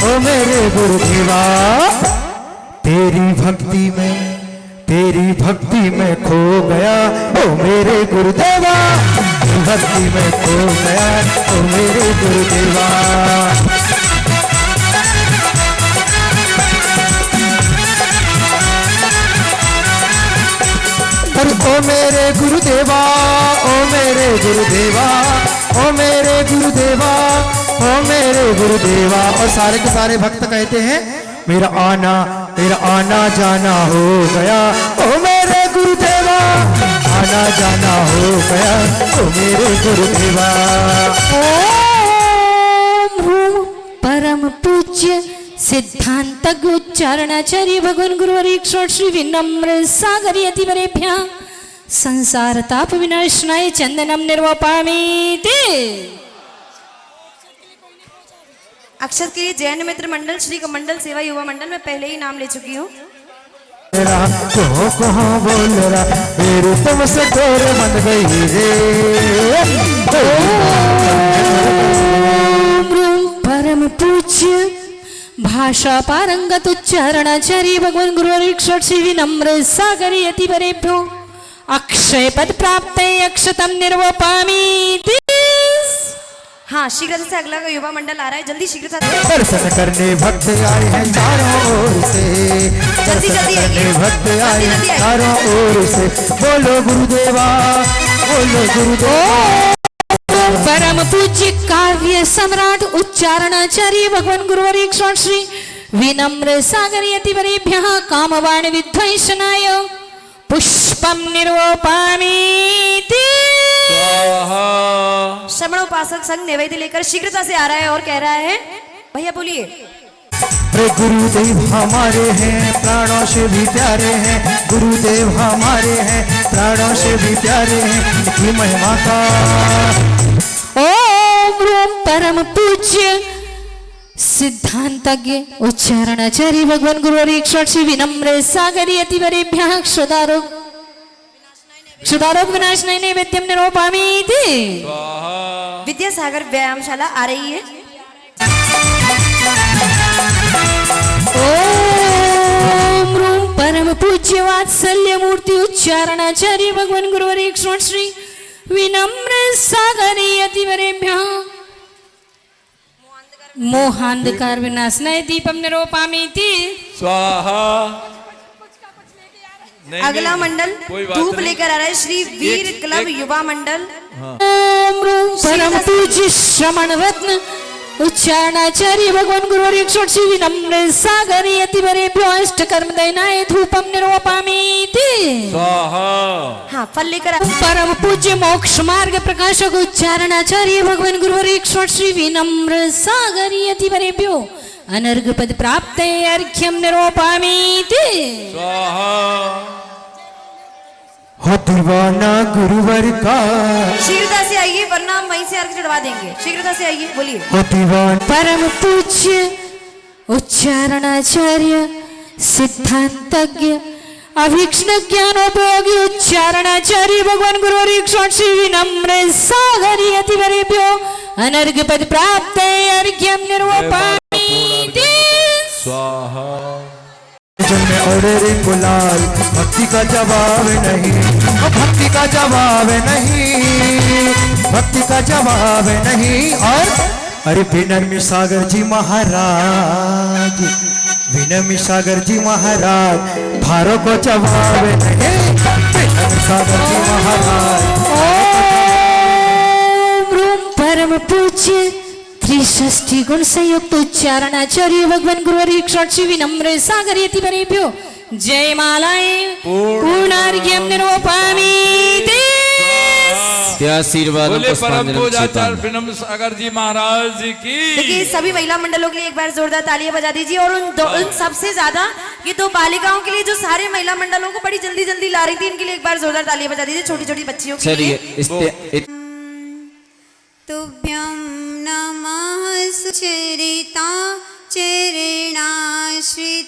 ओ मेरे गुरुदेवा, तेरी भक्ति में खो गया, ओ मेरे गुरुदेवा, भक्ति में खो गया, ओ मेरे गुरुदेवा। ओ मेरे गुरुदेवा, ओ मेरे गुरुदेवा, ओ मेरे गुरुदेवा, ओ मेरे गुरुदेवा। और सारे के सारे भक्त कहते हैं मेरा आना जाना हो गया, ओ मेरे गुरुदेवा, आना जाना हो गया, ओ मेरे गुरुदेवा। ओम परम पूज्य सिद्धांत उच्चारणाचार्य भगवान गुरुवर श्री विनम्र सागर यतिवरेभ्यः संसार ताप विनाशनाय चंदनम निर्वपामि ते। अक्षत के लिए जैन मित्र मंडल श्री कमंडल सेवा युवा मंडल में पहले ही नाम ले चुकी हूँ। कहाँ बोल रहा मेरे तुमसे डोर बन गई रे। परम पूज्य भाषा पारंगत उच्चारणाचार्य भगवान गुरुवर श्री विनम्र सागर यतिवरेभ्यो अक्षय पद प्राप्त अक्षतम निर्वपामि। हाँ शीघ्र से अगला का युवा मंडल आ रहा है, जल्दी शीघ्र से दर्शन करने भक्त आए हैं चारों ओर से, जल्दी जल्दी करने भक्त आए हैं चारों ओर से। बोलो गुरुदेवा, बोलो गुरुदेवा। परम पूज्य काव्य सम्राट उच्चारणाचार्य भगवान गुरुवर श्री विनम्र सागर यतिवरेभ्यः कामवाण विध्वंसनाय पुष्पम निर्वपामि। श्रमण उपासक संघ निवेद्य लेकर शीघ्रता से आ रहा है और कह रहा है, भैया बोलिए। गुरुदेव हमारे हैं प्राणों से भी प्यारे हैं, गुरुदेव हमारे हैं प्राणों से भी प्यारे हैं, इनकी महिमा का। ओम परम पूज्य सिद्धांतज्ञ उच्चारणाचार्य भगवान गुरुवर श्री विनम्र सागर यतिवरेभ्यः क्षुदारो क्षुधारोग विनाशनाय नैवेद्यम निरूपयामि इति। स्वाहा। विद्यासागर व्यायामशाला आ रही है। ओम रूम परम पूज्य वात्सल्य मूर्ति उच्चारणाचार्य भगवान गुरुवर एक श्री विनम्र सागरी अतिवरेभ्यः मोहांधकार विनाशनाय दीपम निरूपयामि इति। स्वाहा। नहीं, अगला नहीं, मंडल कोई बात धूप नहीं। लेकर आ रहा है श्री वीर क्लब युवा मंडल। ओम रूम परम पूज्य श्रवण रत्न उच्चारणाचार्य भगवान गुरुवर एक श्री विनम्र सागरी अतिवरेभ्यो अष्टकर्म दयनाय धूपम निरूपयामि इति। स्वाहा। हाँ फल लेकर परम पूज्य मोक्ष मार्ग प्रकाशक उच्चारणाचार्य भगवान गुरुवर एक श्री विनम्र सागरी अतिवरेभ्यो अनर्घ पद प्राप्त अर्घ्यम निरूपयामि इति। स्वाहा। हो दीवाना गुरुवर का, शीघ्रता से आइए वरना हम वहीं से अर्घ चढ़वा देंगे। शीघ्रता से आइए, बोलिए। हो दीवाना परम पूज्य उच्चारणाचार्य सिद्धांतज्ञ अभीक्ष्ण ज्ञानोपयोगी उच्चारणाचार्य भगवान गुरुवर एक श्री विनम्र सागरी अतिवरेभ्यो अनर्घ पद प्राप्त अर्घ्यम निरूपयामि इति। स्वाहा। जन्मे और रे गुलाल, भक्ति का जवाब नहीं, भक्ति का जवाब नहीं, भक्ति का जवाब नहीं। और अरे विनम्र सागर जी महाराज, विनम्र सागर जी महाराज, भारों को जवाब नहीं, विनम्र सागर जी महाराज। ओम रूम परम पूज्य त्रिषष्टि गुण संयुक्त उच्चारणाचार्य भगवान गुरुवर एक श्री विनम्र सागरी अतिवरेभ्यो जय मालाएं पूर्णार्घ्यम निरूपयामि इति। आशीर्वाद बोले परम पूज्याचार्य विनम्र सागर जी महाराज जी की। देखिए सभी महिला मंडलों के लिए एक बार जोरदार तालियां बजा दीजिए। और उन सबसे ज्यादा ये दो बालिकाओं के लिए जो सारे महिला मंडलों को बड़ी जल्दी जल्दी ला रही थी, इनके लिए एक बार जोरदार तालियां बजा दीजिए। छोटी छोटी बच्चियों के लिए। चलिए तुभ्यं नमः सुचरिता चरणाश्रित